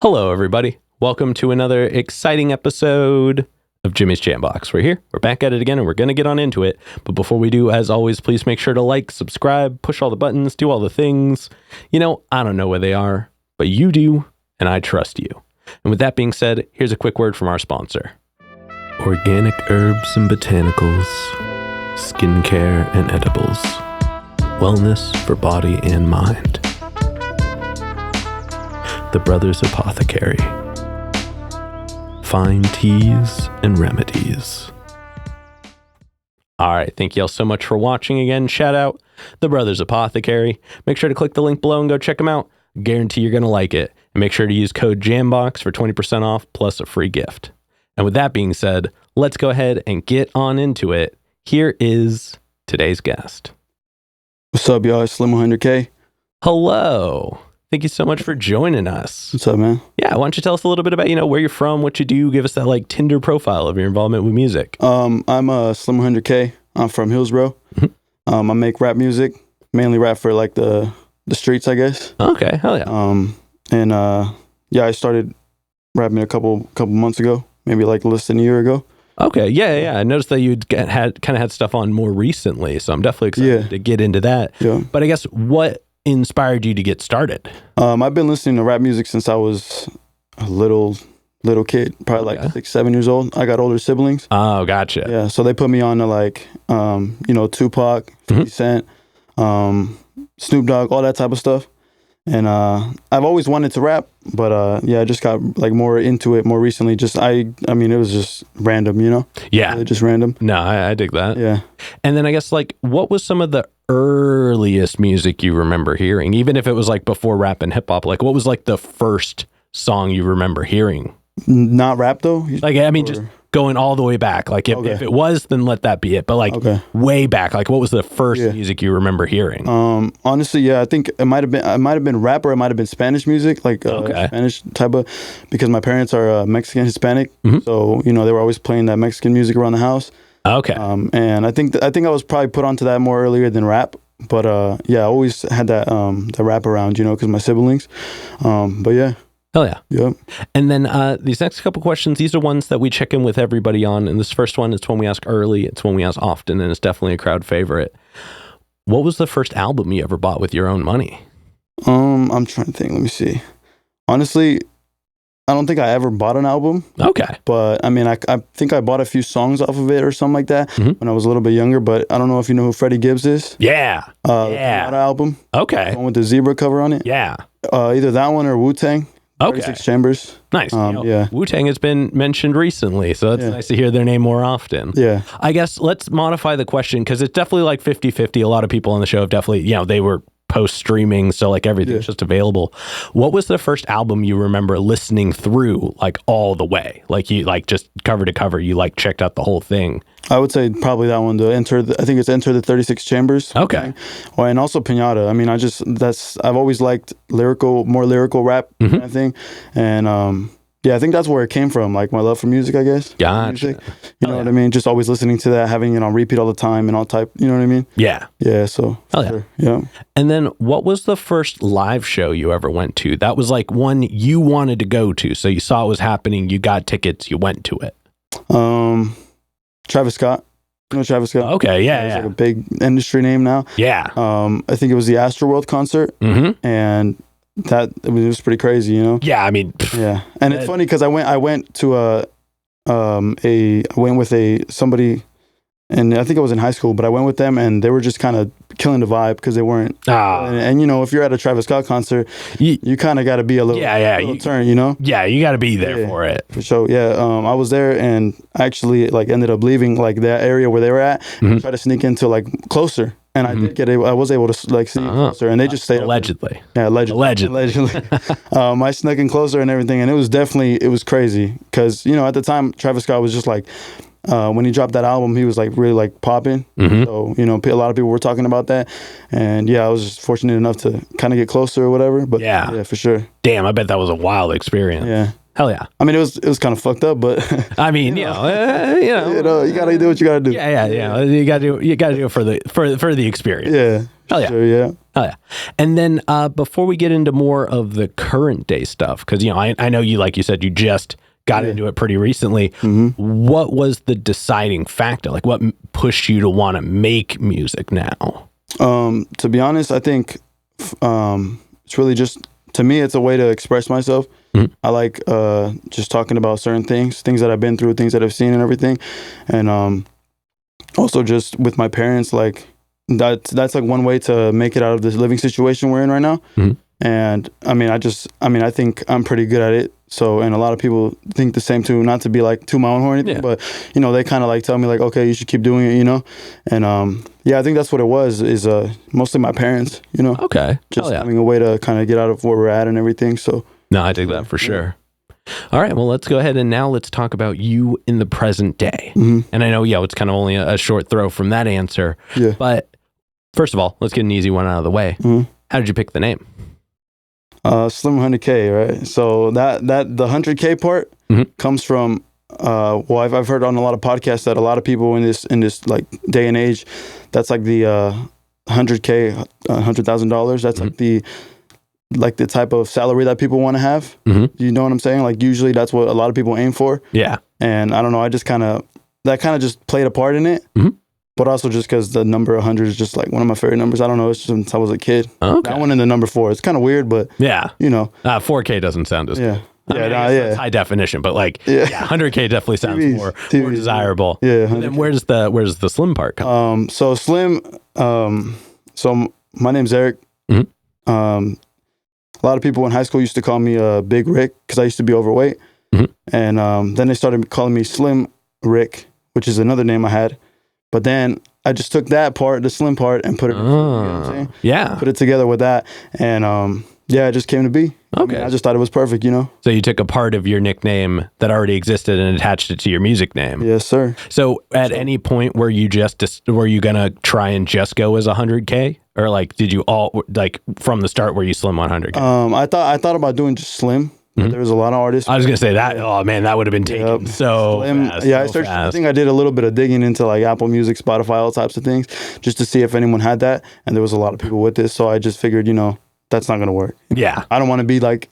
Hello, everybody. Welcome to another exciting episode of Jimmy's JamBox. We're back at it again, and we're going to get on into it. But before we do, as always, please make sure to like, subscribe, push all the buttons, do all the things. You know, I don't know where they are, but you do, and I trust you. And with that being said, here's a quick word from our sponsor. Organic herbs and botanicals, skincare and edibles, wellness for body and mind. The Brothers Apothecary. Fine teas and remedies. All right, thank you all so much for watching again. Shout out The Brothers Apothecary. Make sure to click the link below and go check them out. Guarantee you're going to like it. And make sure to use code JamBox for 20% off plus a free gift. And with that being said, let's go ahead and get on into it. Here is today's guest. What's up, y'all? It's lim100K. Hello. Thank you so much for joining us. What's up, man? Yeah, why don't you tell us a little bit about, where you're from, what you do, give us that like Tinder profile of your involvement with music. I'm lim100K. I'm from Hillsboro. I make rap music, mainly rap for like the streets, I guess. Okay, hell yeah. I started rapping a couple months ago, maybe like less than a year ago. Okay, yeah. I noticed that you had stuff on more recently, so I'm definitely excited to get into that. Yeah. But I guess what inspired you to get started? I've been listening to rap music since I was a little kid, probably like 6, 7 years old. I got older siblings. Oh, gotcha. Yeah, so they put me on to like, Tupac, 50 Cent, Snoop Dogg, all that type of stuff. And I've always wanted to rap, but I just got like more into it more recently. It was just random, Yeah. Really just random. No, I dig that. Yeah. And then I guess like, what was some of the earliest music you remember hearing, even if it was like before rap and hip hop? Like, what was like the first song you remember hearing? Not rap though. Just going all the way back. Like if it was, then let that be it. But like way back, like what was the first music you remember hearing? Honestly, I think it might have been rap, or it might have been Spanish music, like Spanish type of, because my parents are Mexican Hispanic, so they were always playing that Mexican music around the house. Okay. And I think I was probably put onto that more earlier than rap, but I always had that the rap around, because my siblings. But yeah. Hell yeah. Yep. And then these next couple questions, these are ones that we check in with everybody on. And this first one, it's one we ask early, it's one we ask often, and it's definitely a crowd favorite. What was the first album you ever bought with your own money? I'm trying to think. Let me see. Honestly, I don't think I ever bought an album. Okay. But I think I bought a few songs off of it or something like that when I was a little bit younger. But I don't know if you know who Freddie Gibbs is. Yeah. The Pinata album. Okay. The one with the zebra cover on it. Yeah. Either that one or Wu-Tang. Okay. 36 Chambers. Nice. Yeah. Wu-Tang has been mentioned recently, so that's nice to hear their name more often. Yeah. I guess let's modify the question, because it's definitely like 50-50. A lot of people on the show have definitely, they were post-streaming, so like everything's just available. What was the first album you remember listening through like all the way? Like you like just cover to cover, you like checked out the whole thing? I would say probably that one, I think it's Enter the 36 Chambers. Okay. And also Pinata. I've always liked more lyrical rap kind of thing. And I think that's where it came from, like my love for music, I guess. Gotcha. Music. You know what I mean? Just always listening to that, having it on repeat all the time and all type, you know what I mean? Yeah. Yeah, so. Sure. Yeah. And then what was the first live show you ever went to? That was like one you wanted to go to. So you saw it was happening, you got tickets, you went to it. Travis Scott. You know Travis Scott? Okay, yeah. He's like a big industry name now. Yeah. I think it was the Astroworld concert. And it was pretty crazy, Yeah, I mean. Yeah, and it's funny because I went to somebody, and I think I was in high school, but I went with them, and they were just kind of killing the vibe because they weren't. And if you're at a Travis Scott concert, you kind of got to be a little turn, Yeah, you got to be there for it. So I was there, and actually like ended up leaving like that area where they were at, and try to sneak into like closer. And I was able to like see closer, and they just stayed allegedly. Allegedly. I snuck in closer and everything, and it was crazy because at the time Travis Scott was just like, when he dropped that album, he was like really like popping. So, you know, a lot of people were talking about that. And yeah, I was just fortunate enough to kind of get closer or whatever. But yeah, for sure. Damn, I bet that was a wild experience. Yeah. Hell yeah. I mean, it was kind of fucked up, but I mean, you know, you gotta do what you gotta do. Yeah. You gotta do it for the experience. Yeah. Hell yeah. Sure, yeah. Hell yeah. And then before we get into more of the current day stuff, because you know, I know you, like you said, you just got into it pretty recently. What was the deciding factor? Like, what pushed you to want to make music now? To be honest, I think it's really just, to me, it's a way to express myself. I like just talking about certain things that I've been through, things that I've seen and everything. And also just with my parents, like that's like one way to make it out of this living situation we're in right now. And I mean, I think I'm pretty good at it. So, and a lot of people think the same too, not to be like to my own horn or anything, but you know, they kind of like tell me like, okay, you should keep doing it, you know? And yeah, I think that's what it was, is mostly my parents, you know? Okay. Just having a way to kind of get out of where we're at and everything. So no, I dig that for sure. All right, well, let's go ahead and now let's talk about you in the present day. And I know, it's kind of only a short throw from that answer. Yeah. But first of all, let's get an easy one out of the way. How did you pick the name? lim100K, right? So that the 100K part comes from well, I've heard on a lot of podcasts that a lot of people in this like day and age, that's like the 100K, $100,000. That's like the type of salary that people want to have. You know what I'm saying? Like usually that's what a lot of people aim for. Yeah. And I don't know, that kind of just played a part in it. But also just because the number 100 is just like one of my favorite numbers. I don't know, it's just since I was a kid. Okay. That one and the number 4. It's kind of weird, but you know. 4K doesn't sound as it's high definition, but like 100K definitely sounds more desirable. Yeah. And then where does the slim part come? So slim. So my name's Eric. A lot of people in high school used to call me Big Rick because I used to be overweight, and then they started calling me Slim Rick, which is another name I had. But then I just took that part, the slim part, and put it. You know what I'm saying? Yeah. Put it together with that, and it just came to be. Okay. I just thought it was perfect, you know? So you took a part of your nickname that already existed and attached it to your music name. Yes, sir. So at any point were you gonna try and just go as 100K? Or like, did you all, like from the start, were you Slim 100K? I thought about doing just Slim. But there was a lot of artists. I was gonna say that. Oh man, that would have been taken so fast. Yeah, I think I did a little bit of digging into like Apple Music, Spotify, all types of things, just to see if anyone had that. And there was a lot of people with this, so I just figured, you know, that's not gonna work. Yeah, I don't want to be like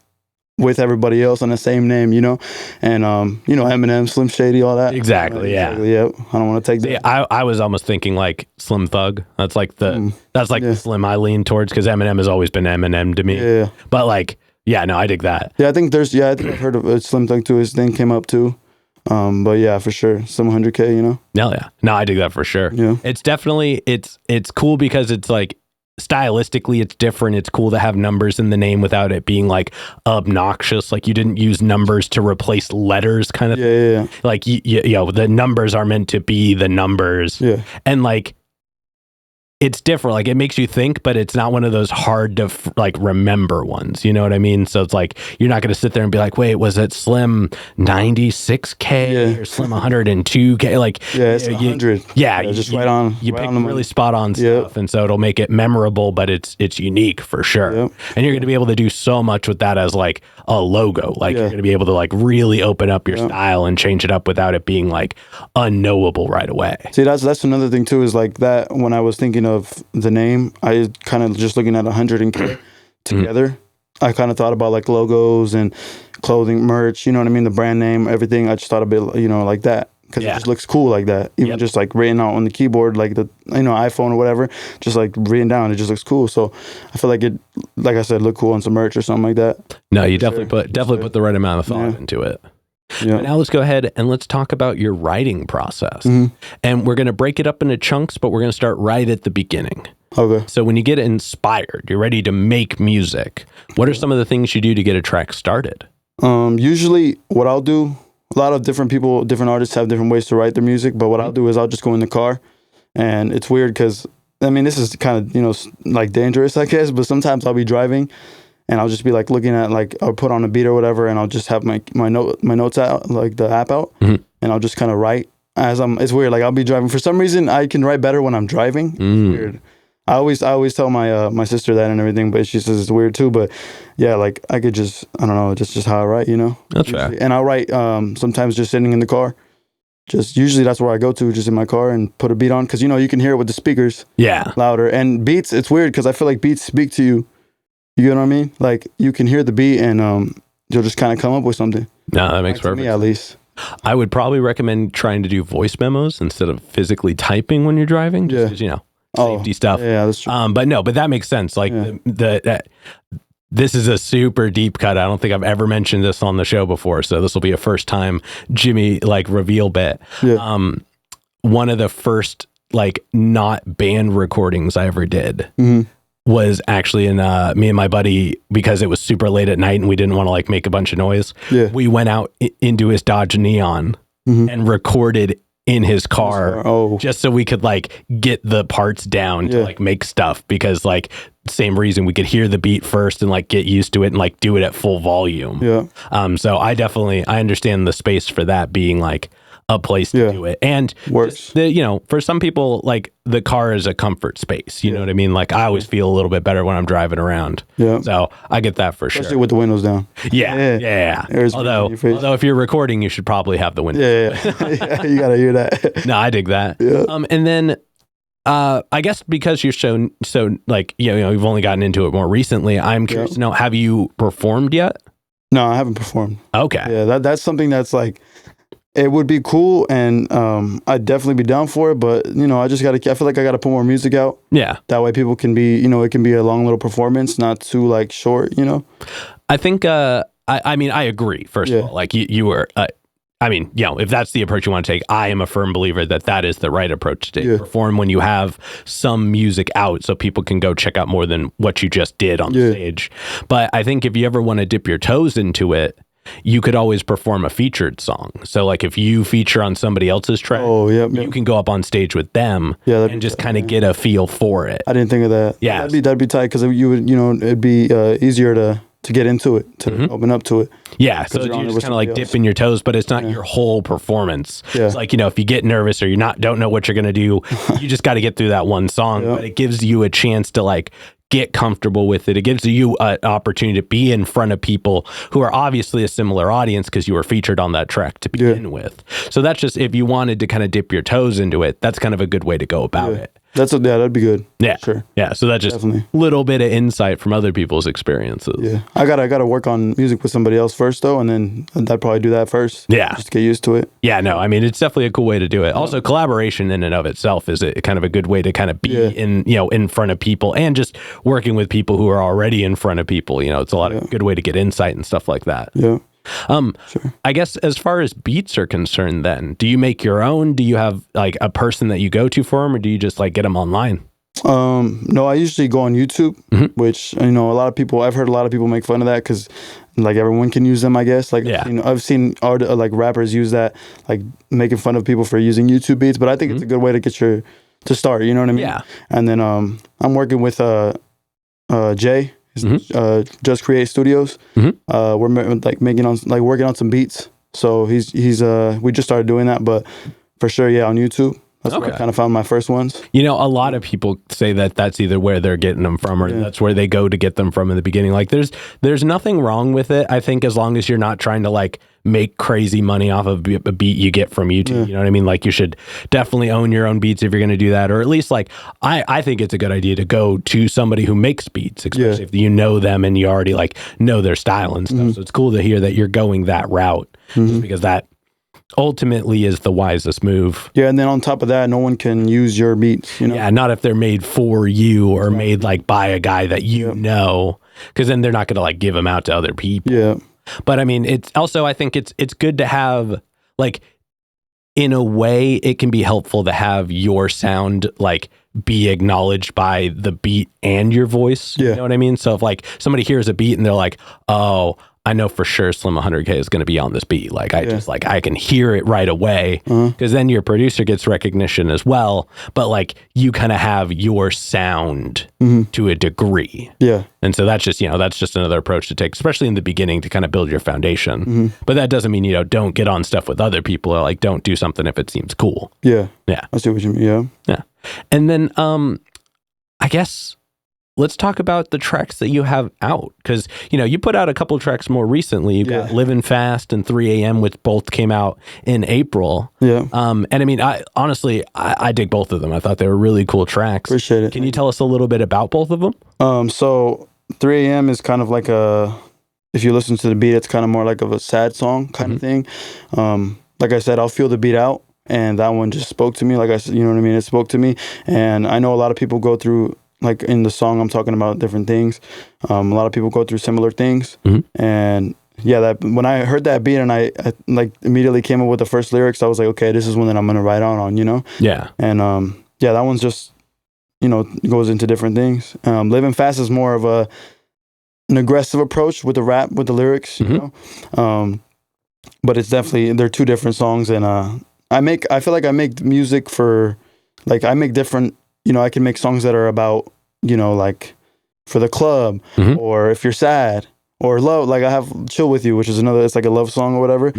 with everybody else on the same name, you know, and you know, Eminem, Slim Shady, all that. Exactly. Yeah. I don't want to take that. I was almost thinking like Slim Thug. That's like the Slim I lean towards, because Eminem has always been Eminem to me. Yeah. But like. Yeah, no, I dig that. Yeah, I think I've heard of Slim Thug too. His thing came up too. But yeah, for sure. Some 100K, you know? No, I dig that for sure. Yeah. It's definitely, it's cool because it's like, stylistically, it's different. It's cool to have numbers in the name without it being like obnoxious. Like you didn't use numbers to replace letters kind of thing. Yeah. Like, you know, the numbers are meant to be the numbers. Yeah. And like, it's different. Like it makes you think, but it's not one of those hard to like remember ones. You know what I mean? So it's like, you're not going to sit there and be like, wait, was it Slim 96K or Slim 102K? Like, it's 100. Just right on. You pick really spot on stuff. And so it'll make it memorable, but it's unique for sure. And you're going to be able to do so much with that as like a logo. Like you're going to be able to like really open up your style and change it up without it being like unknowable right away. See, that's another thing too, is like that when I was thinking of the name, I kind of just looking at 100K together. I kind of thought about like logos and clothing, merch, you know what I mean? The brand name, everything. I just thought a bit, you know, like that. Because it just looks cool like that. Even just like written out on the keyboard, like the, you know, iPhone or whatever, just like written down. It just looks cool. So I feel like it, like I said, look cool on some merch or something like that. No, you definitely put the right amount of thought into it. Yeah. But now let's go ahead and let's talk about your writing process. And we're going to break it up into chunks, but we're going to start right at the beginning. Okay. So when you get inspired, you're ready to make music. What are some of the things you do to get a track started? Usually what I'll do, a lot of different people, different artists have different ways to write their music, but what I'll do is I'll just go in the car, and it's weird because, I mean, this is kind of, you know, like dangerous, I guess, but sometimes I'll be driving and I'll just be like looking at, like, I'll put on a beat or whatever, and I'll just have my notes out, like the app out, and I'll just kind of write it's weird. Like I'll be driving. For some reason, I can write better when I'm driving. It's weird. I always tell my sister that and everything, but she says it's weird too. But yeah, like I could just, I don't know, just how I write, you know. That's fair. And I'll write sometimes just sitting in the car. Just usually that's where I go to, just in my car, and put a beat on, because you know you can hear it with the speakers. Yeah. Louder. And beats, it's weird because I feel like beats speak to you. You get what I mean? Like you can hear the beat and you'll just kind of come up with something. No, that makes perfect sense. Me at least. I would probably recommend trying to do voice memos instead of physically typing when you're driving, just because, you know, safety stuff. Yeah, that's true. But that makes sense. Like this is a super deep cut. I don't think I've ever mentioned this on the show before, so this will be a first time Jimmy like reveal bit. Yeah. One of the first like not band recordings I ever did was actually in me and my buddy, because it was super late at night and we didn't want to like make a bunch of noise. Yeah. We went out into his Dodge Neon and recorded in his car just so we could like get the parts down to like make stuff, because like same reason, we could hear the beat first and like get used to it and like do it at full volume. Yeah. So I understand the space for that being like a place to do it. And works. You know, for some people, like the car is a comfort space. You know what I mean? Like I always feel a little bit better when I'm driving around. Yeah. So I get that for Especially sure. with the windows down. Yeah. Although if you're recording, you should probably have the windows. Yeah. You gotta hear that. No, I dig that. Yeah. And then I guess because you're so like, you know, you've only gotten into it more recently, I'm curious to know, have you performed yet? No, I haven't performed. Okay. Yeah, that's something that's like, it would be cool, and I'd definitely be down for it. But you know, I feel like I gotta put more music out. Yeah. That way, people can be, you know, it can be a long little performance, not too like short. You know. I think. I mean, I agree. First of all, like you were. I mean, you know, if that's the approach you want to take, I am a firm believer that is the right approach to take. Yeah. Perform when you have some music out, so people can go check out more than what you just did on the stage. But I think if you ever want to dip your toes into it, you could always perform a featured song. So like if you feature on somebody else's track, you can go up on stage with them and just kind of get a feel for it. I didn't think of that. Yeah. That'd be tight, because you would, you know, it'd be easier to get into it, to open up to it. Yeah, so you're just kind of like dipping your toes, but it's not your whole performance. Yeah. It's like, you know, if you get nervous or don't know what you're going to do, you just got to get through that one song, but it gives you a chance to like get comfortable with it. It gives you an opportunity to be in front of people who are obviously a similar audience because you were featured on that track to begin with. So that's just, if you wanted to kind of dip your toes into it, that's kind of a good way to go about it. That'd be good. Yeah. Sure. Yeah. So that's just a little bit of insight from other people's experiences. Yeah. I gotta work on music with somebody else first though, and then I'd probably do that first. Yeah. Just to get used to it. Yeah, no, I mean, it's definitely a cool way to do it. Also, collaboration in and of itself is a kind of a good way to kind of be in front of people, and just working with people who are already in front of people. You know, it's a good way to get insight and stuff like that. Yeah. Sure. I guess as far as beats are concerned, then, do you make your own? Do you have like a person that you go to for them, or do you just like get them online? No, I usually go on YouTube, which, you know, I've heard a lot of people make fun of that, because like everyone can use them, I guess. Like I've seen like rappers use that, like making fun of people for using YouTube beats, but I think it's a good way to get to start, you know what I mean? Yeah. And then I'm working with Jay. Just Create Studios. We're like working on some beats. So he's we just started doing that, but for sure, on YouTube. That's where I kind of found my first ones. You know, a lot of people say that that's either where they're getting them from, or that's where they go to get them from in the beginning. Like there's nothing wrong with it, I think, as long as you're not trying to like make crazy money off of a beat you get from YouTube. You know what I mean? Like you should definitely own your own beats if you're going to do that, or at least like I think it's a good idea to go to somebody who makes beats, especially if you know them and you already like know their style and stuff. So it's cool to hear that you're going that route, just because that ultimately is the wisest move. Yeah, and then on top of that, no one can use your beats, you know? Yeah, not if they're made for you or made like by a guy that you know, because then they're not going to like give them out to other people. Yeah. But I mean, it's also, I think it's good to have, like, in a way, it can be helpful to have your sound like be acknowledged by the beat and your voice. You know what I mean? So if like somebody hears a beat and they're like, oh, I know for sure lim100K is going to be on this beat. Like I just like, I can hear it right away, because then your producer gets recognition as well. But like you kind of have your sound to a degree. Yeah. And so that's just, that's just another approach to take, especially in the beginning, to kind of build your foundation. But that doesn't mean, don't get on stuff with other people, or like don't do something if it seems cool. Yeah. Yeah. I see what you mean. Yeah. Yeah. And then I guess let's talk about the tracks that you have out, because you put out a couple tracks more recently. You got Living Fast and 3 a.m., which both came out in April. Yeah. And I mean, I honestly dig both of them. I thought they were really cool tracks. Appreciate it. Can you tell us a little bit about both of them? So 3 a.m. is kind of like if you listen to the beat, it's kind of more like of a sad song kind of thing. Like I said, I'll feel the beat out, and that one just spoke to me. Like I said, you know what I mean? It spoke to me, and I know a lot of people go through, like in the song, I'm talking about different things. A lot of people go through similar things. And yeah, that when I heard that beat and I like immediately came up with the first lyrics, I was like, okay, this is one that I'm going to write on, Yeah. And yeah, that one's just, goes into different things. Living Fast is more of an aggressive approach with the rap, with the lyrics, you know. But it's definitely, they're two different songs. And I feel like I make music for, like I make different, I can make songs that are about, like for the club, or if you're sad, or love. Like I have Chill With You, which is it's like a love song or whatever.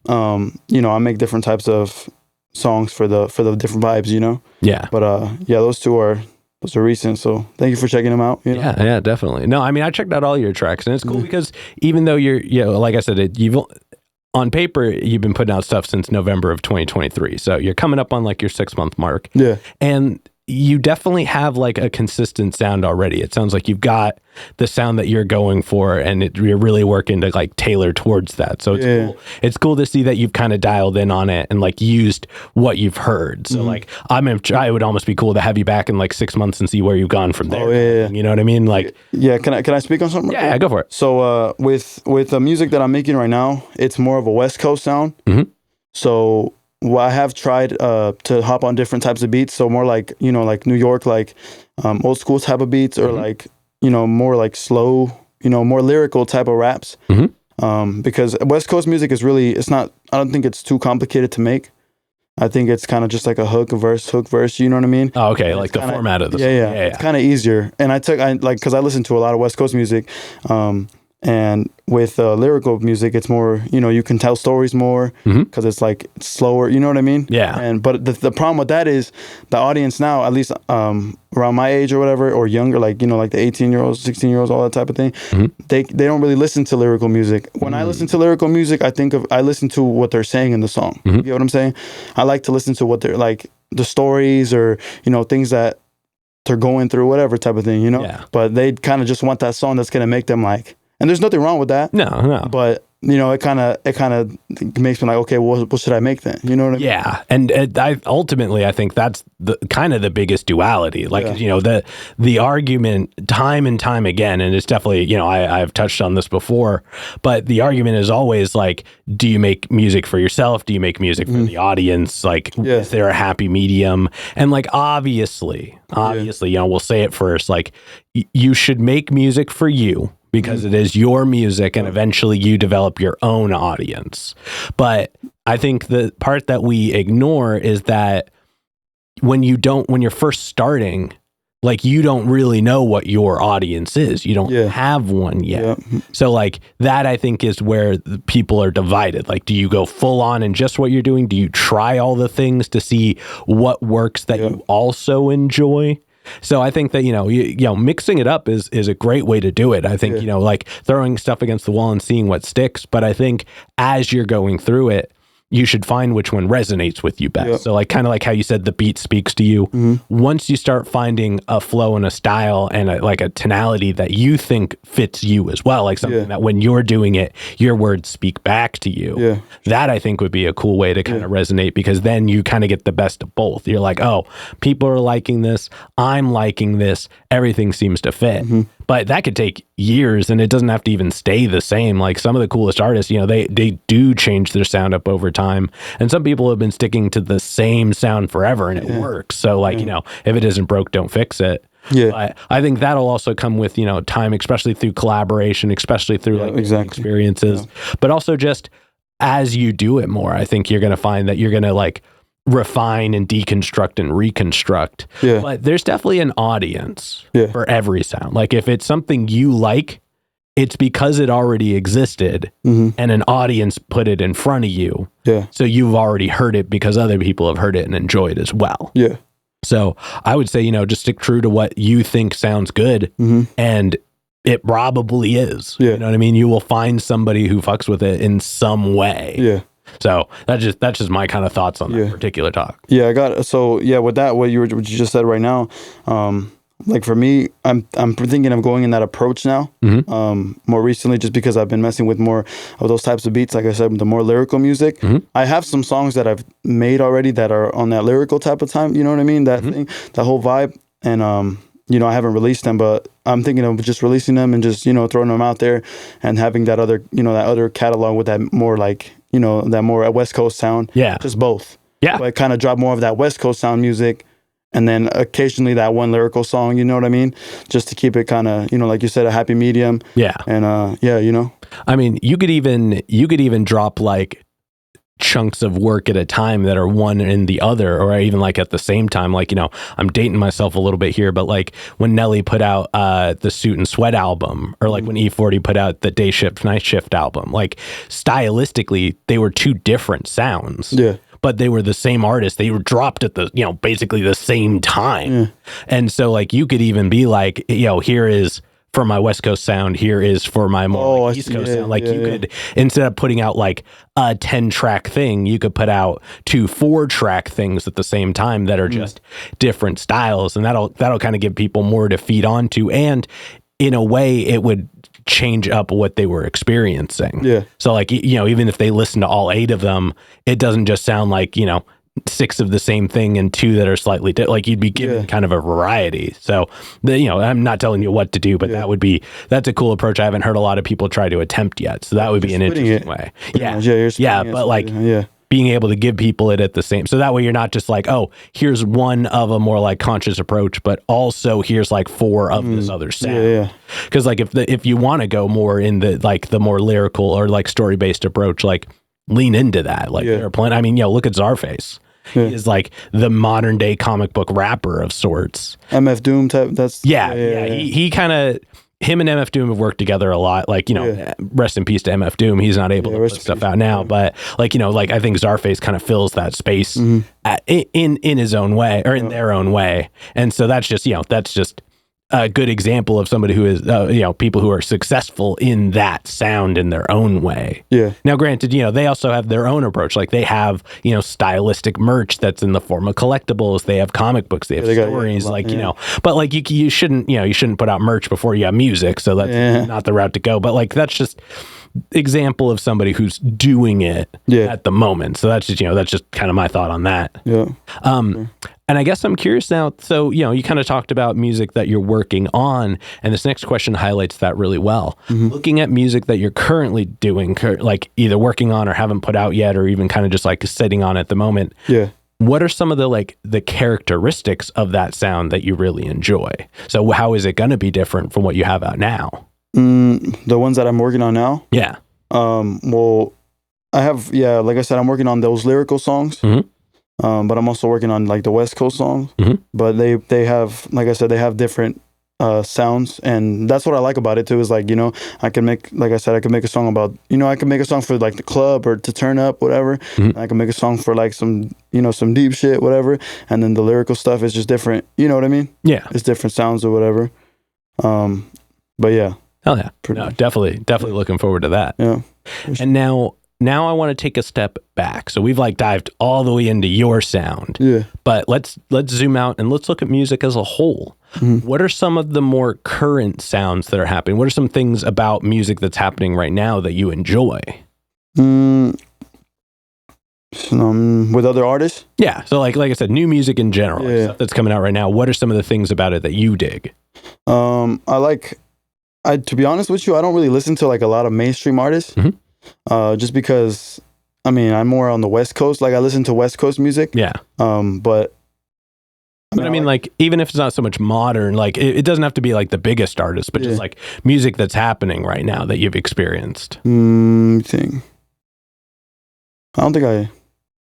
I make different types of songs for the different vibes, Yeah. But yeah, those are recent. So thank you for checking them out. Yeah, definitely. No, I mean, I checked out all your tracks, and it's cool because even though you're, like I said, on paper, you've been putting out stuff since November of 2023. So you're coming up on like your 6-month mark. Yeah. And you definitely have like a consistent sound already. It sounds like you've got the sound that you're going for, and you're really working to like tailor towards that. So it's cool. It's cool to see that you've kind of dialed in on it and like used what you've heard. So like it would almost be cool to have you back in like 6 months and see where you've gone from there. Oh yeah. You know what I mean? Like can I speak on something? Yeah, go for it. So with the music that I'm making right now, it's more of a West Coast sound. So I have tried to hop on different types of beats. So more like, like New York, like old school type of beats, or like, more like slow, more lyrical type of raps. Because West Coast music is really, I don't think it's too complicated to make. I think it's kind of just like a hook, verse, you know what I mean? Oh, okay. Like the format of the song. Yeah. It's kind of easier. And because I listen to a lot of West Coast music, and with lyrical music, it's more, you can tell stories more because it's slower, you know what I mean? Yeah. But the problem with that is the audience now, at least around my age or whatever, or younger, like the 18-year-olds, 16-year-olds, all that type of thing, they don't really listen to lyrical music. When I listen to lyrical music, I listen to what they're saying in the song. You get what I'm saying? I like to listen to what they're like, the stories, or, things that they're going through, whatever type of thing, Yeah. But they kind of just want that song that's going to make them like. And there's nothing wrong with that. No. But it kind of makes me like, okay, what should I make then? You know what I mean? Yeah, and ultimately, I think that's the kind of the biggest duality. Like, the argument time and time again, and it's definitely, I've touched on this before, but the argument is always like, do you make music for yourself? Do you make music for the audience? Like, is there a happy medium? And like, obviously, we'll say it first, like, you should make music for you, because it is your music, and eventually you develop your own audience. But I think the part that we ignore is that when you're first starting, like, you don't really know what your audience is. You don't have one yet. So like that, I think, is where the people are divided. Like, do you go full on in just what you're doing? Do you try all the things to see what works that you also enjoy? So I think that, mixing it up is a great way to do it. I think, like throwing stuff against the wall and seeing what sticks. But I think as you're going through it, you should find which one resonates with you best. So like, kind of like how you said the beat speaks to you. Once you start finding a flow and a style and a tonality that you think fits you as well, like something that when you're doing it, your words speak back to you. That I think would be a cool way to kind of resonate, because then you kind of get the best of both. You're like, oh, people are liking this, I'm liking this, everything seems to fit. But that could take years, and it doesn't have to even stay the same. Like some of the coolest artists, they do change their sound up over time. And some people have been sticking to the same sound forever, and it works. So like, if it isn't broke, don't fix it. Yeah. But I think that'll also come with, time, especially through collaboration, especially through experiences, but also just as you do it more, I think you're going to find that you're going to like refine and deconstruct and reconstruct. Yeah. But there's definitely an audience for every sound. Like if it's something you like, it's because it already existed and an audience put it in front of you. Yeah. So you've already heard it because other people have heard it and enjoyed as well. Yeah. So I would say, just stick true to what you think sounds good, and it probably is. Yeah. You know what I mean? You will find somebody who fucks with it in some way. Yeah. So that's just my kind of thoughts on that particular talk. Yeah, with that, what you just said right now, like for me, I'm thinking of going in that approach now. More recently, just because I've been messing with more of those types of beats. Like I said, the more lyrical music. I have some songs that I've made already that are on that lyrical type of time. You know what I mean? That thing, that whole vibe. And I haven't released them, but I'm thinking of just releasing them and just throwing them out there and having that other that other catalog with that more like that more West Coast sound. Yeah, just both. Yeah, but kind of drop more of that West Coast sound music. And then occasionally that one lyrical song, you know what I mean? Just to keep it kind of, like you said, a happy medium. Yeah. And I mean, you could even drop like chunks of work at a time that are one in the other, or even like at the same time. Like, I'm dating myself a little bit here, but like when Nelly put out the Suit and Sweat album, or like when E40 put out the Day Shift, Night Shift album, like stylistically, they were two different sounds. Yeah. But they were the same artist. They were dropped at the, basically the same time. Yeah. And so like, you could even be like, here is for my West Coast sound, here is for my more East Coast sound. Like you could, instead of putting out like a 10-track thing, you could put out 2 4-track things at the same time that are just different styles. And that'll kind of give people more to feed onto. And in a way, it would change up what they were experiencing. Yeah. So like, even if they listen to all 8 of them, it doesn't just sound like, 6 of the same thing and 2 that are slightly like you'd be given kind of a variety. So I'm not telling you what to do, but that's a cool approach. I haven't heard a lot of people try to attempt yet. So that would be an interesting way. Yeah. But like, being able to give people it at the same, so that way you're not just like, oh, here's one of a more like conscious approach, but also here's like 4 of this other sound. Because like if you want to go more in the like the more lyrical or like story based approach, like lean into that. Like there are plenty. I mean, look at Czarface. He is like the modern day comic book rapper of sorts. MF Doom type. That's He kind of. Him and MF Doom have worked together a lot. Like, rest in peace to MF Doom. He's not able to put stuff out now, but like, like I think Czarface kind of fills that space in his own way, or in their own way. And so that's just a good example of somebody who is, people who are successful in that sound in their own way. Yeah. Now, granted, they also have their own approach. Like they have, stylistic merch that's in the form of collectibles. They have comic books. They have stories. But like you shouldn't put out merch before you have music. So that's not the route to go. But like that's just example of somebody who's doing it at the moment. So that's just kind of my thought on that. Yeah. And I guess I'm curious now. So, you kind of talked about music that you're working on, and this next question highlights that really well. Looking at music that you're currently doing, like either working on or haven't put out yet, or even kind of just like sitting on at the moment. Yeah. What are some of the characteristics of that sound that you really enjoy? So how is it going to be different from what you have out now? The ones that I'm working on now? Yeah. Well, I have, like I said, I'm working on those lyrical songs. But I'm also working on like the West Coast songs. But they have, like I said, they have different sounds, and that's what I like about it too. Is like I can make, like I said, I can make a song about I can make a song for like the club or to turn up, whatever. I can make a song for like some some deep shit, whatever. And then the lyrical stuff is just different. You know what I mean? Yeah, it's different sounds or whatever. But yeah, hell yeah, no, definitely looking forward to that. Yeah, and Now I want to take a step back. So we've like dived all the way into your sound. Yeah. But let's zoom out and let's look at music as a whole. What are some of the more current sounds that are happening? What are some things about music that's happening right now that you enjoy? With other artists? Yeah. So like I said, new music in general, stuff that's coming out right now. What are some of the things about it that you dig? To be honest with you, I don't really listen to like a lot of mainstream artists. Just because, I mean, I'm more on the West Coast. Like I listen to West Coast music. Yeah. But But I mean, like, even if it's not so much modern, like, it doesn't have to be like the biggest artist, but just like music that's happening right now that you've experienced. Thing. I don't think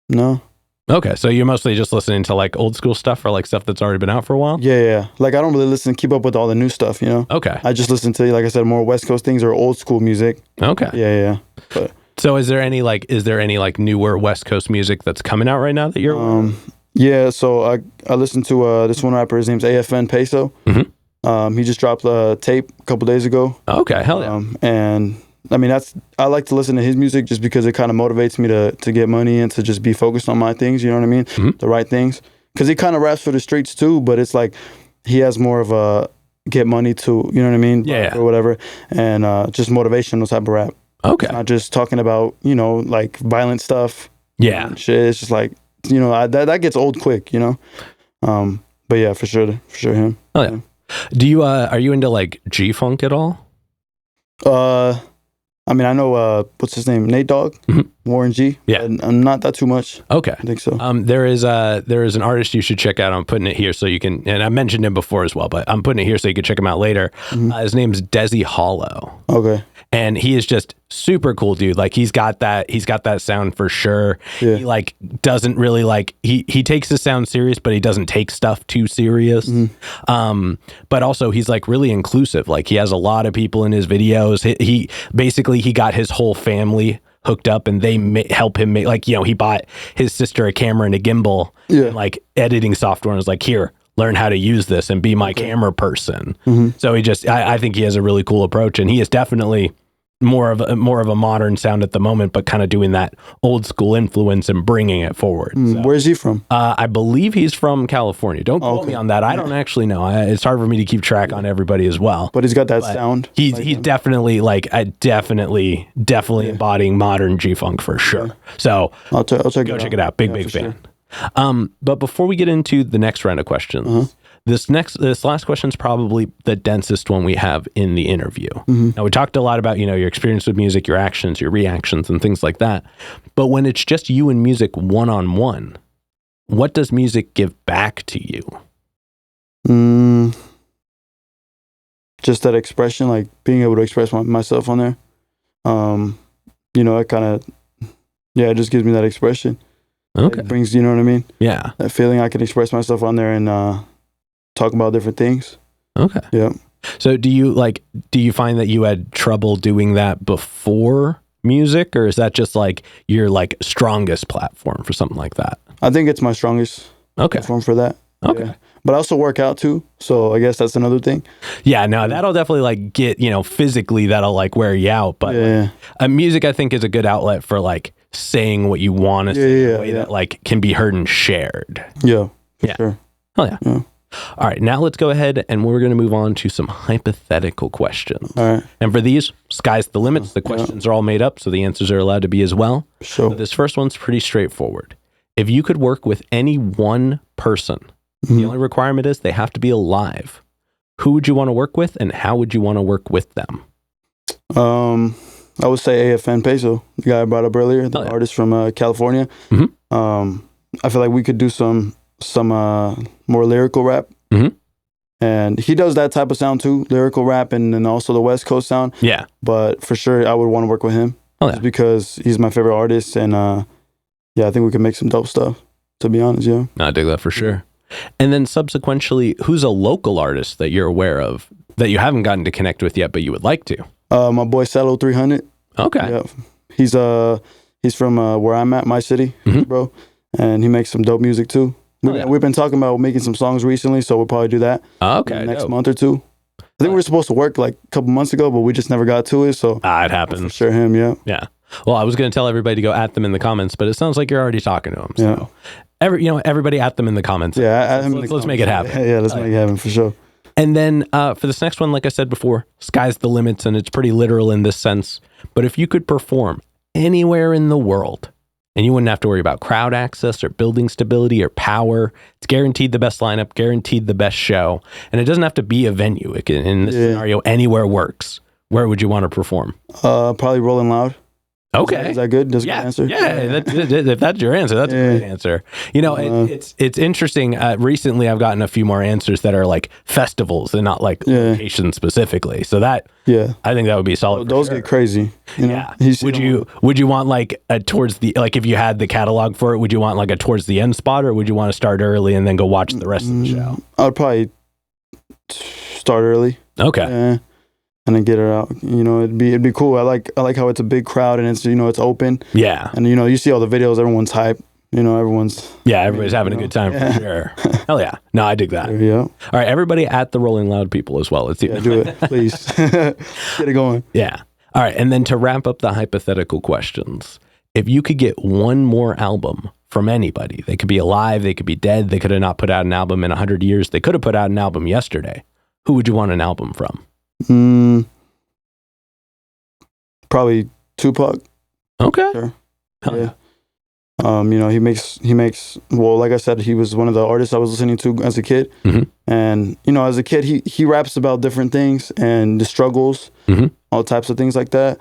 no. Okay, so you're mostly just listening to like old school stuff or like stuff that's already been out for a while? Yeah. Like, I don't really keep up with all the new stuff, you know? Okay. I just listen to, like I said, more West Coast things or old school music. Okay. Yeah. But so is there any like newer West Coast music that's coming out right now that you're yeah, so I listened to this one rapper, his name's AFN Peso. He just dropped a tape a couple days ago. Okay, hell yeah. And I mean, I like to listen to his music just because it kind of motivates me to get money and to just be focused on my things, you know what I mean? The right things. Because he kind of raps for the streets too, but it's like he has more of a get money to, you know what I mean? Yeah. Or whatever. And just motivational type of rap. Okay. Not just talking about, you know, like violent stuff. Yeah. And shit. It's just like, you know, that gets old quick, you know? But yeah, for sure him. Oh yeah. Do you, are you into like G-Funk at all? I mean, I know, what's his name? Nate Dogg? Warren G? Yeah. I'm not that too much. Okay. I think so. There is an artist you should check out. I'm putting it here so you can, and I mentioned him before as well, but I'm putting it here so you can check him out later. His name's Desi Hollow. Okay. And he is just super cool, dude. Like he's got that sound for sure. Yeah. He like doesn't really like, he takes his sound serious, but he doesn't take stuff too serious. But also he's like really inclusive. Like he has a lot of people in his videos. He basically, he got his whole family hooked up and they help him make, like, you know, he bought his sister a camera and a gimbal and like editing software and was like, here, learn how to use this and be my camera person. So he just, I think he has a really cool approach, and he is definitely more of a modern sound at the moment, but kind of doing that old school influence and bringing it forward. So, where is he from? I believe he's from California. Don't quote me on that. I don't actually know. It's hard for me to keep track on everybody as well. But he's got that sound. He's definitely like definitely embodying modern G-Funk for sure. So I'll check check it out. Big fan. Sure. But before we get into the next round of questions, this last question is probably the densest one we have in the interview. Now, we talked a lot about, you know, your experience with music, your actions, your reactions, and things like that. But when it's just you and music one-on-one, what does music give back to you? Just that expression, like being able to express myself on there. You know, it kind of, it just gives me that expression. Okay. It brings, you know what I mean? Yeah. That feeling I can express myself on there and talk about different things. Okay. Yeah. So do you find that you had trouble doing that before music, or is that just like your like strongest platform for something like that? I think it's my strongest platform for that. Okay. Yeah. But I also work out too, so I guess that's another thing. Yeah, no, that'll definitely like get, you know, physically that'll like wear you out. But music, I think, is a good outlet for like saying what you want to say in a way that like can be heard and shared. Yeah, for sure. Oh yeah. All right, now let's go ahead and we're going to move on to some hypothetical questions. All right. And for these, sky's the limits. The questions are all made up, so the answers are allowed to be as well. Sure. So this first one's pretty straightforward. If you could work with any one person, the only requirement is they have to be alive. Who would you want to work with, and how would you want to work with them? I would say AFN Peso, the guy I brought up earlier, the artist from California. I feel like we could do some more lyrical rap. And he does that type of sound too, lyrical rap, and then also the West Coast sound. Yeah. But for sure, I would want to work with him just because he's my favorite artist. And I think we can make some dope stuff, to be honest. Yeah. I dig that for sure. And then subsequently, who's a local artist that you're aware of that you haven't gotten to connect with yet, but you would like to? My boy Cello 300. Okay. Yeah. He's from where I'm at, my city, bro. And he makes some dope music too. We've been talking about making some songs recently, so we'll probably do that next month or two. I think we were supposed to work like a couple months ago, but we just never got to it. So it happens. For sure him, yeah. Well, I was going to tell everybody to go at them in the comments, but it sounds like you're already talking to them. So everybody at them in the comments. Yeah, let's make it happen. Yeah, let's make it happen for sure. And then for this next one, like I said before, sky's the limits, and it's pretty literal in this sense. But if you could perform anywhere in the world, and you wouldn't have to worry about crowd access or building stability or power, it's guaranteed the best lineup, guaranteed the best show, and it doesn't have to be a venue. It can, in this scenario, anywhere works. Where would you want to perform? Probably Rolling Loud. Okay. Is that good? That's a good answer? Yeah. If that's your answer, that's a great answer. You know, it's interesting. Recently, I've gotten a few more answers that are like festivals and not like location specifically. So that, I think that would be solid. Those get crazy. You know? Yeah. Would you want like a towards the, like if you had the catalog for it, would you want like a towards the end spot, or would you want to start early and then go watch the rest of the show? I would probably start early. Okay. And then get her out. You know, it'd be cool. I like how it's a big crowd and it's, you know, it's open. Yeah. And you know, you see all the videos, everyone's hype. You know, everybody's having a good time for sure. Hell yeah. No, I dig that. Yeah. All right, everybody at the Rolling Loud people as well. Let's do it, please. Get it going. Yeah. All right, and then to wrap up the hypothetical questions, if you could get one more album from anybody, they could be alive, they could be dead, they could have not put out an album in 100 years, they could have put out an album yesterday. Who would you want an album from? Probably Tupac. Okay. Sure. Hell yeah. You know, he makes well, like I said, he was one of the artists I was listening to as a kid. And, you know, as a kid, he raps about different things and the struggles, all types of things like that.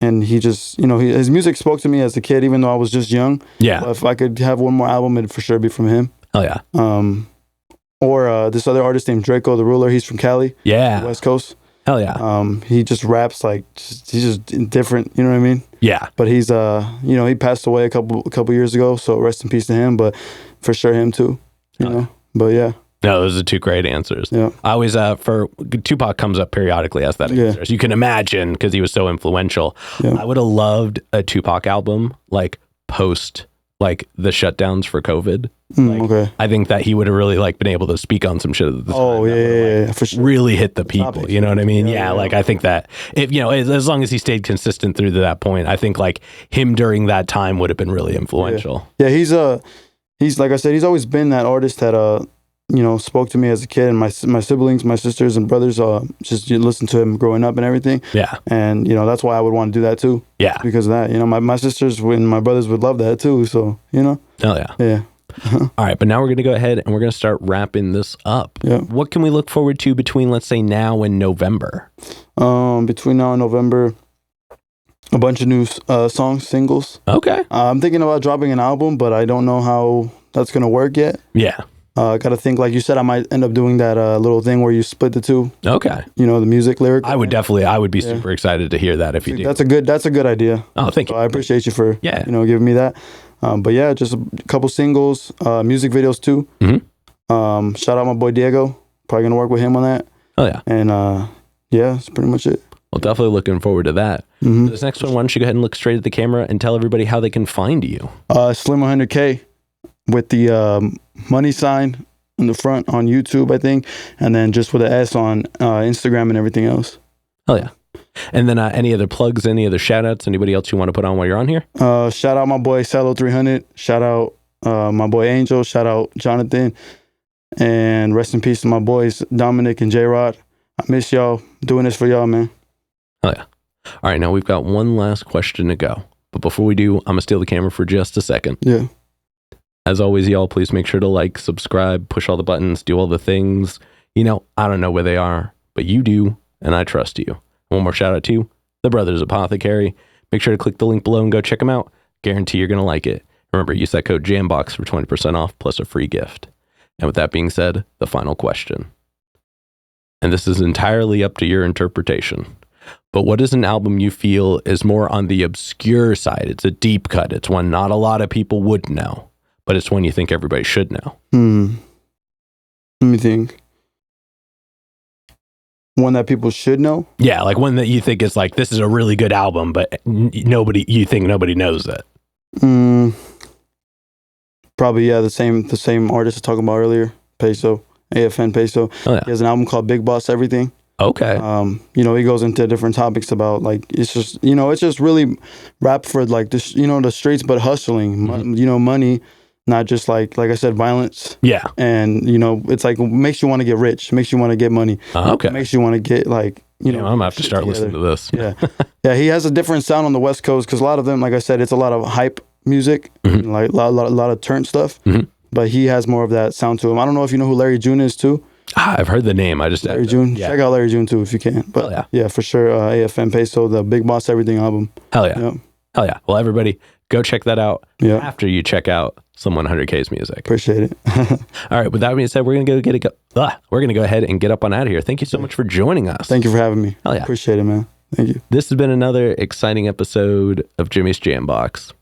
And he just, you know, his music spoke to me as a kid, even though I was just young. Yeah. But if I could have one more album, it'd for sure be from him. Oh yeah. Or this other artist named Draco the Ruler. He's from Cali. Yeah. West Coast. Hell yeah. He just raps like he's just different. You know what I mean? Yeah. But he's you know, he passed away a couple years ago, so rest in peace to him. But for sure him too. You know. But yeah. No, those are two great answers. Yeah. I always for Tupac comes up periodically as that answer. So you can imagine, because he was so influential. Yeah. I would have loved a Tupac album like post like the shutdowns for COVID. Okay. I think that he would have really like been able to speak on some shit at the time. Oh yeah, for sure. Really hit the people. You know what I mean? Yeah. Like I think that if, you know, as long as he stayed consistent through to that point, I think like him during that time would have been really influential. Yeah, he's like I said, he's always been that artist that you know, spoke to me as a kid, and my siblings, my sisters and brothers, just listen to him growing up and everything. Yeah. And, you know, that's why I would want to do that too. Yeah. Because of that, you know, my sisters and my brothers would love that too. So, you know. Oh, yeah. Yeah. All right. But now we're going to go ahead and we're going to start wrapping this up. Yeah. What can we look forward to between, let's say, now and November? Between now and November, a bunch of new songs, singles. Okay. I'm thinking about dropping an album, but I don't know how that's going to work yet. Yeah. Got to think, like you said, I might end up doing that little thing where you split the two. Okay. You know, the music lyric. I would be super excited to hear that if you do. That's a good idea. Oh, thank you. I appreciate you for, you know, giving me that. But yeah, just a couple singles, music videos too. Shout out my boy Diego. Probably going to work with him on that. Oh yeah. And yeah, that's pretty much it. Well, definitely looking forward to that. This next one, why don't you go ahead and look straight at the camera and tell everybody how they can find you? lim100K. With the money sign in the front on YouTube, I think, and then just with an S on Instagram and everything else. Oh yeah. And then any other plugs, any other shout outs, anybody else you want to put on while you're on here? Shout out my boy Salo300, shout out my boy Angel, shout out Jonathan, and rest in peace to my boys Dominic and J-Rod. I miss y'all. Doing this for y'all, man. Oh yeah. All right, now we've got one last question to go. But before we do, I'm going to steal the camera for just a second. Yeah. As always, y'all, please make sure to like, subscribe, push all the buttons, do all the things. You know, I don't know where they are, but you do, and I trust you. One more shout out to the Brothers Apothecary. Make sure to click the link below and go check them out. Guarantee you're going to like it. Remember, use that code JamBox for 20% off plus a free gift. And with that being said, the final question. And this is entirely up to your interpretation. But what is an album you feel is more on the obscure side? It's a deep cut. It's one not a lot of people would know. But it's one you think everybody should know. Let me think. One that people should know? Yeah, like one that you think is like, this is a really good album, but you think nobody knows it. Probably, yeah, the same artist I was talking about earlier, Peso, AFN Peso. Oh, yeah. He has an album called Big Boss Everything. Okay. You know, he goes into different topics about like, it's just really rap for like this, you know, the streets, but hustling, you know, money. Not just like I said, violence. Yeah. And, you know, it's like, makes you want to get rich, makes you want to get money. Okay. Makes you want to get like, you know. I'm going to have to start listening to this. Yeah. Yeah. He has a different sound on the West Coast because a lot of them, like I said, it's a lot of hype music, and like a lot of turn stuff. But he has more of that sound to him. I don't know if you know who Larry June is too. I've heard the name. I just Larry June. Yeah. Check out Larry June too if you can. But yeah, for sure. AFN Peso, the Big Boss Everything album. Hell yeah. Hell yeah. Well, everybody, go check that out Yeah. after you check out some 100K's music. Appreciate it. All right. With that being said, we're gonna go ahead and get up on out of here. Thank you so much for joining us. Thank you for having me. Hell yeah. Appreciate it, man. Thank you. This has been another exciting episode of Jimmy's Jambox.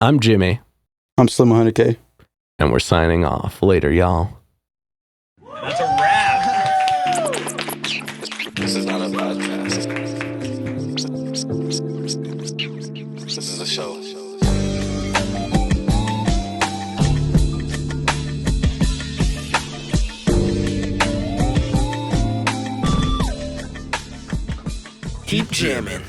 I'm Jimmy. I'm lim100K. And we're signing off. Later, y'all. That's a wrap. This is not a podcast. This is a show. Keep jamming.